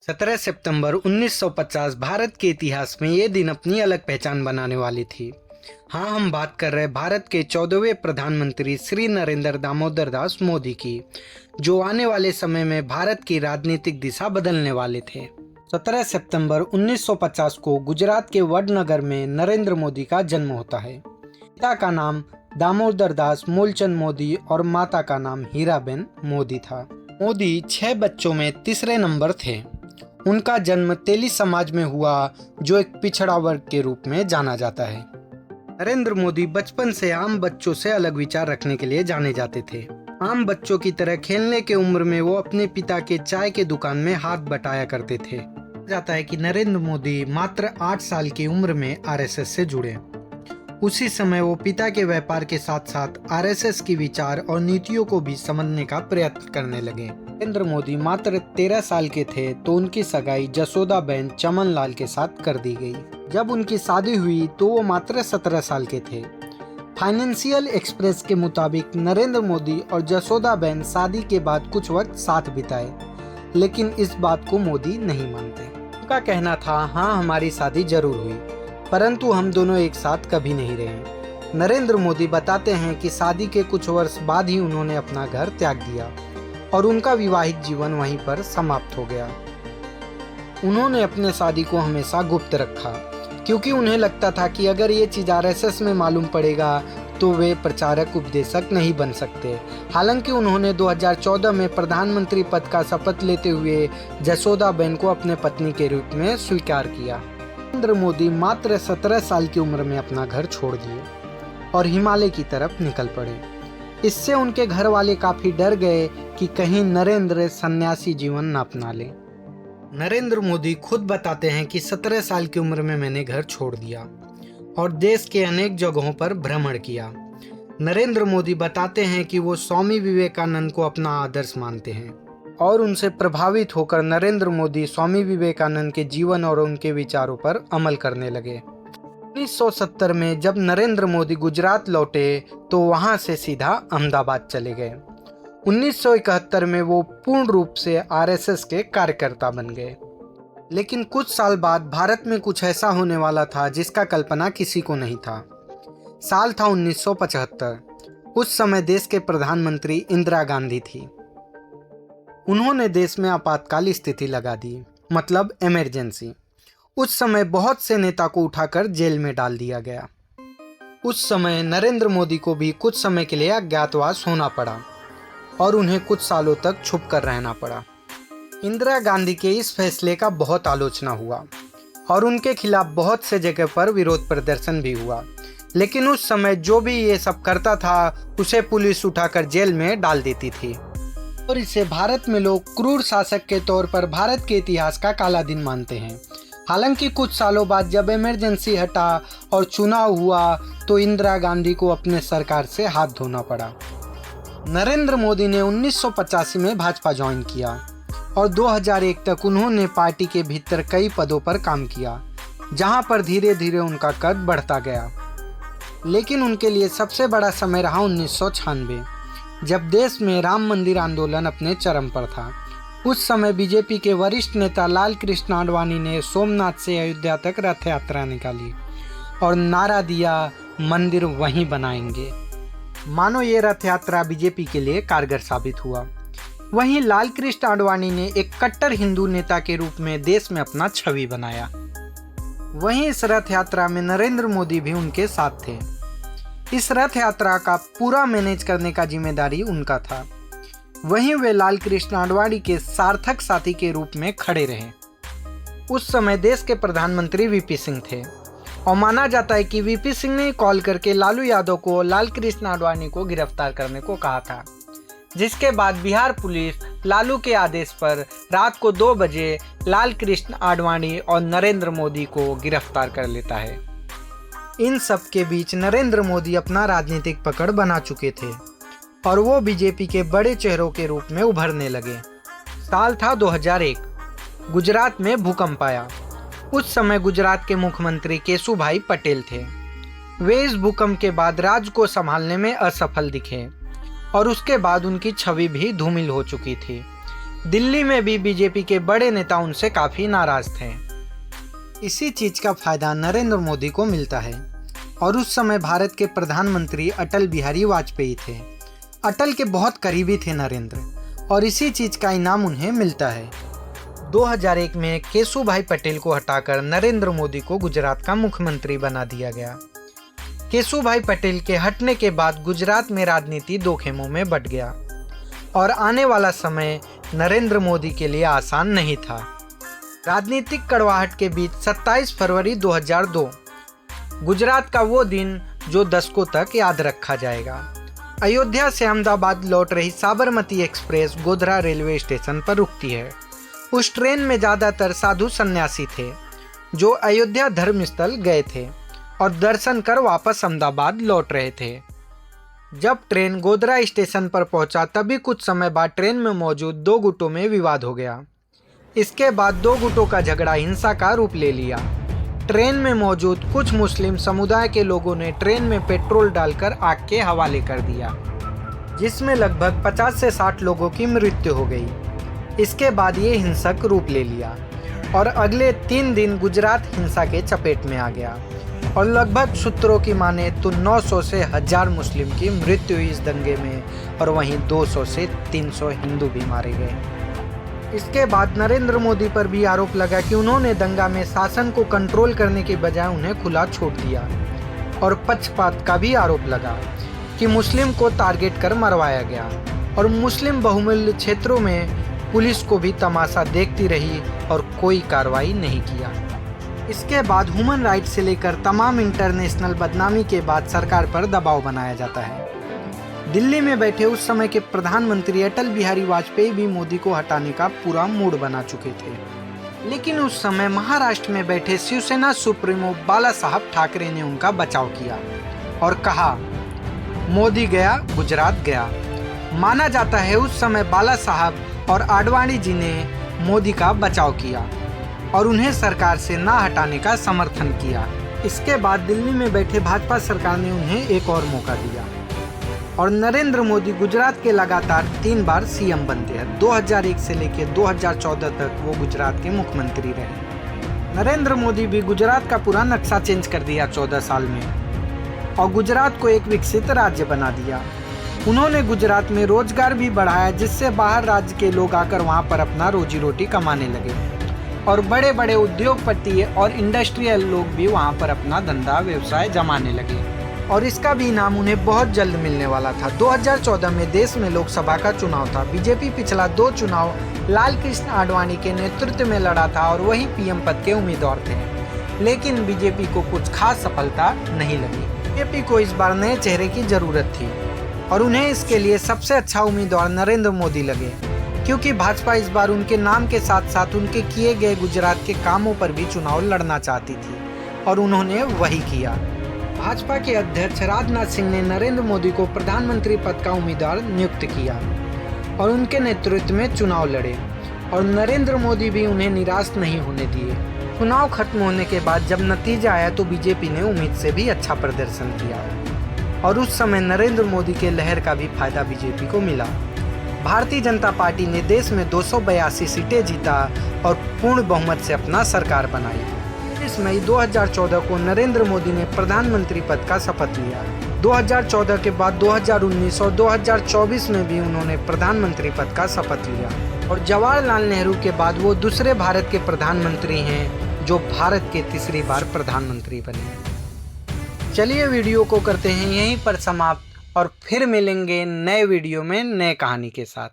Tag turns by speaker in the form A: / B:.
A: 17 सितंबर 1950 भारत के इतिहास में ये दिन अपनी अलग पहचान बनाने वाली थी। हाँ, हम बात कर रहे भारत के 14वें प्रधानमंत्री श्री नरेंद्र दामोदर दास मोदी की, जो आने वाले समय में भारत की राजनीतिक दिशा बदलने वाले थे। 17 सितंबर 1950 को गुजरात के वडनगर में नरेंद्र मोदी का जन्म होता है। पिता का नाम दामोदर दास मूलचंद मोदी और माता का नाम हीराबेन मोदी था। मोदी 6 बच्चों में तीसरे नंबर थे। उनका जन्म तेली समाज में हुआ, जो एक पिछड़ा वर्ग के रूप में जाना जाता है। नरेंद्र मोदी बचपन से आम बच्चों से अलग विचार रखने के लिए जाने जाते थे। आम बच्चों की तरह खेलने के उम्र में वो अपने पिता के चाय के दुकान में हाथ बटाया करते थे। जाता है कि नरेंद्र मोदी मात्र 8 साल की उम्र में आरएसएस से जुड़े। उसी समय वो पिता के व्यापार के साथ साथ आरएसएस की विचार और नीतियों को भी समझने का प्रयत्न करने लगे। नरेंद्र मोदी मात्र 13 साल के थे तो उनकी सगाई जसोदाबेन चमनलाल के साथ कर दी गई। जब उनकी शादी हुई तो वो मात्र 17 साल के थे। फाइनेंशियल एक्सप्रेस के मुताबिक नरेंद्र मोदी और जसोदाबेन शादी के बाद कुछ वक्त साथ बिताए, लेकिन इस बात को मोदी नहीं मानते। उनका कहना था, हाँ हमारी शादी जरूर हुई, परंतु हम दोनों एक साथ कभी नहीं रहे। नरेंद्र मोदी बताते हैं कि शादी के कुछ वर्ष बाद ही उन्होंने अपना घर त्याग दिया और उनका विवाहित जीवन वहीं पर समाप्त हो गया। उन्होंने अपने शादी को हमेशा गुप्त रखा, क्योंकि उन्हें लगता था कि अगर ये चीज़ आरएसएस में मालूम पड़ेगा तो वे प्रचारक उपदेशक नहीं बन सकते। हालांकि उन्होंने 2014 में प्रधानमंत्री पद का शपथ लेते हुए जसोदाबेन को अपने पत्नी के रूप में स्वीकार किया। नरेंद्र मोदी मात्र 17 साल की उम्र में अपना घर छोड़ दिए और हिमालय की तरफ निकल पड़े। इससे उनके घर वाले काफी डर गए कि कहीं नरेंद्र सन्यासी जीवन न अपना ले। नरेंद्र मोदी खुद बताते हैं कि 17 साल की उम्र में मैंने घर छोड़ दिया और देश के अनेक जगहों पर भ्रमण किया। नरेंद्र मोदी बताते हैं कि वो स्वामी विवेकानंद को अपना आदर्श मानते हैं और उनसे प्रभावित होकर नरेंद्र मोदी स्वामी विवेकानंद के जीवन और उनके विचारों पर अमल करने लगे। 1970 में जब नरेंद्र मोदी गुजरात लौटे तो वहां से सीधा अहमदाबाद चले गए। 1971 में वो पूर्ण रूप से आरएसएस के कार्यकर्ता बन गए। लेकिन कुछ साल बाद भारत में कुछ ऐसा होने वाला था जिसका कल्पना किसी को नहीं था। साल था 1975। उस समय देश के प्रधानमंत्री इंदिरा गांधी थी। उन्होंने देश में आपातकाल स्थिति लगा दी, मतलब इमरजेंसी। उस समय बहुत से नेता को उठाकर जेल में डाल दिया गया। उस समय नरेंद्र मोदी को भी कुछ समय के लिए अज्ञातवास होना पड़ा और उन्हें कुछ सालों तक छुप कर रहना पड़ा। इंदिरा गांधी के इस फैसले का बहुत आलोचना हुआ और उनके खिलाफ बहुत से जगह पर विरोध प्रदर्शन भी हुआ। लेकिन उस समय जो भी ये सब करता था उसे पुलिस उठाकर जेल में डाल देती थी और इसे भारत में लोग क्रूर शासक के तौर पर भारत के इतिहास का काला दिन मानते हैं। हालांकि कुछ सालों बाद जब इमरजेंसी हटा और चुनाव हुआ तो इंदिरा गांधी को अपने सरकार से हाथ धोना पड़ा। नरेंद्र मोदी ने 1985 में भाजपा ज्वाइन किया और 2001 तक उन्होंने पार्टी के भीतर कई पदों पर काम किया, जहां पर धीरे धीरे उनका कद बढ़ता गया। लेकिन उनके लिए सबसे बड़ा समय रहा 1996, जब देश में राम मंदिर आंदोलन अपने चरम पर था। उस समय बीजेपी के वरिष्ठ नेता लाल कृष्ण आडवाणी ने सोमनाथ से अयोध्या तक रथ यात्रा निकाली और नारा दिया, मंदिर वहीं बनाएंगे। मानो ये रथ यात्रा बीजेपी के लिए कारगर साबित हुआ। वहीं लाल कृष्ण आडवाणी ने एक कट्टर हिंदू नेता के रूप में देश में अपना छवि बनाया। वहीं इस रथ यात्रा में नरेंद्र मोदी भी उनके साथ थे। इस रथ यात्रा का पूरा मैनेज करने का जिम्मेदारी उनका था। वहीं वे लाल कृष्ण आडवाणी के सार्थक साथी के रूप में खड़े रहे। उस समय देश के प्रधानमंत्री वीपी सिंह थे और माना जाता है कि वीपी सिंह ने कॉल करके लालू यादव को लाल कृष्ण आडवाणी को गिरफ्तार करने को कहा था, जिसके बाद बिहार पुलिस लालू के आदेश पर रात को 2 बजे लाल कृष्ण आडवाणी और नरेंद्र मोदी को गिरफ्तार कर लेता है। इन सब के बीच नरेंद्र मोदी अपना राजनीतिक पकड़ बना चुके थे और वो बीजेपी के बड़े चेहरों के रूप में उभरने लगे। साल था 2001। गुजरात में भूकंप आया। उस समय गुजरात के मुख्यमंत्री केशुभाई पटेल थे। वे इस भूकंप के बाद राज्य को संभालने में असफल दिखे और उसके बाद उनकी छवि भी धूमिल हो चुकी थी। दिल्ली में भी बीजेपी के बड़े नेता उनसे काफी नाराज थे। इसी चीज का फायदा नरेंद्र मोदी को मिलता है और उस समय भारत के प्रधानमंत्री अटल बिहारी वाजपेयी थे। अटल के बहुत करीबी थे नरेंद्र और इसी चीज का इनाम उन्हें मिलता है। 2001 में केशुभाई पटेल को हटाकर नरेंद्र मोदी को गुजरात का मुख्यमंत्री बना दिया गया। केशुभाई पटेल के हटने के बाद गुजरात में राजनीति दो खेमों में बंट गया और आने वाला समय नरेंद्र मोदी के लिए आसान नहीं था। राजनीतिक कड़वाहट के बीच 27 फरवरी 2002 गुजरात का वो दिन जो दशकों तक याद रखा जाएगा। अयोध्या से अहमदाबाद लौट रही Sabarmati express Godhra railway station पर रुकती है। उस ट्रेन में ज़्यादातर साधु सन्यासी थे जो अयोध्या धर्मस्थल गए थे और दर्शन कर वापस अहमदाबाद लौट रहे थे। जब ट्रेन गोधरा स्टेशन पर पहुंचा तभी कुछ समय बाद ट्रेन में मौजूद दो गुटों में विवाद हो गया। इसके बाद दो गुटों का झगड़ा हिंसा का रूप ले लिया। ट्रेन में मौजूद कुछ मुस्लिम समुदाय के लोगों ने ट्रेन में पेट्रोल डालकर आग के हवाले कर दिया, जिसमें लगभग 50 से 60 लोगों की मृत्यु हो गई। इसके बाद ये हिंसक रूप ले लिया और अगले 3 दिन गुजरात हिंसा के चपेट में आ गया और लगभग सूत्रों की माने तो 900 से 1000 मुस्लिम की मृत्यु हुई इस दंगे में और वहीं 200 से 300 हिंदू भी मारे गए। इसके बाद नरेंद्र मोदी पर भी आरोप लगा कि उन्होंने दंगा में शासन को कंट्रोल करने के बजाय उन्हें खुला छोड़ दिया और पक्षपात का भी आरोप लगा कि मुस्लिम को टारगेट कर मरवाया गया और मुस्लिम बहुमूल्य क्षेत्रों में पुलिस को भी तमाशा देखती रही और कोई कार्रवाई नहीं किया। इसके बाद ह्यूमन राइट्स से लेकर तमाम इंटरनेशनल बदनामी के बाद सरकार पर दबाव बनाया जाता है। दिल्ली में बैठे उस समय के प्रधानमंत्री अटल बिहारी वाजपेयी भी मोदी को हटाने का पूरा मूड बना चुके थे, लेकिन उस समय महाराष्ट्र में बैठे शिवसेना सुप्रीमो बाला साहब ठाकरे ने उनका बचाव किया और कहा, मोदी गया गुजरात गया। माना जाता है उस समय बाला साहब और आडवाणी जी ने मोदी का बचाव किया और उन्हें सरकार से ना हटाने का समर्थन किया। इसके बाद दिल्ली में बैठे भाजपा सरकार ने उन्हें एक और मौका दिया और नरेंद्र मोदी गुजरात के लगातार 3 बार सीएम बनते हैं। 2001 से लेकर 2014 तक वो गुजरात के मुख्यमंत्री रहे। नरेंद्र मोदी भी गुजरात का पूरा नक्शा चेंज कर दिया 14 साल में और गुजरात को एक विकसित राज्य बना दिया। उन्होंने गुजरात में रोजगार भी बढ़ाया, जिससे बाहर राज्य के लोग आकर वहां पर अपना रोजी रोटी कमाने लगे और बड़े बड़े उद्योगपति और इंडस्ट्रियल लोग भी वहां पर अपना धंधा व्यवसाय जमाने लगे और इसका भी इनाम उन्हें बहुत जल्द मिलने वाला था। 2014 में देश में लोकसभा का चुनाव था। बीजेपी पिछला 2 चुनाव लाल कृष्ण आडवाणी के नेतृत्व में लड़ा था और वही पीएम पद के उम्मीदवार थे, लेकिन बीजेपी को कुछ खास सफलता नहीं लगी। बीजेपी को इस बार नए चेहरे की जरूरत थी और उन्हें इसके लिए सबसे अच्छा उम्मीदवार नरेंद्र मोदी लगे, क्योंकि भाजपा इस बार उनके नाम के साथ साथ उनके किए गए गुजरात के कामों पर भी चुनाव लड़ना चाहती थी और उन्होंने वही किया। भाजपा के अध्यक्ष राजनाथ सिंह ने नरेंद्र मोदी को प्रधानमंत्री पद का उम्मीदवार नियुक्त किया और उनके नेतृत्व में चुनाव लड़े और नरेंद्र मोदी भी उन्हें निराश नहीं होने दिए। चुनाव खत्म होने के बाद जब नतीजा आया तो बीजेपी ने उम्मीद से भी अच्छा प्रदर्शन किया और उस समय नरेंद्र मोदी के लहर का भी फायदा बीजेपी को मिला। भारतीय जनता पार्टी ने देश में 282 सीटें जीता और पूर्ण बहुमत से अपना सरकार बनाई। 20 मई 2014 को नरेंद्र मोदी ने प्रधानमंत्री पद का शपथ लिया। 2014 के बाद 2019 और 2024 में भी उन्होंने प्रधानमंत्री पद का शपथ लिया और जवाहरलाल नेहरू के बाद वो दूसरे भारत के प्रधानमंत्री हैं जो भारत के तीसरी बार प्रधानमंत्री बने। चलिए वीडियो को करते हैं यहीं पर समाप्त और फिर मिलेंगे नए वीडियो में नए कहानी के साथ।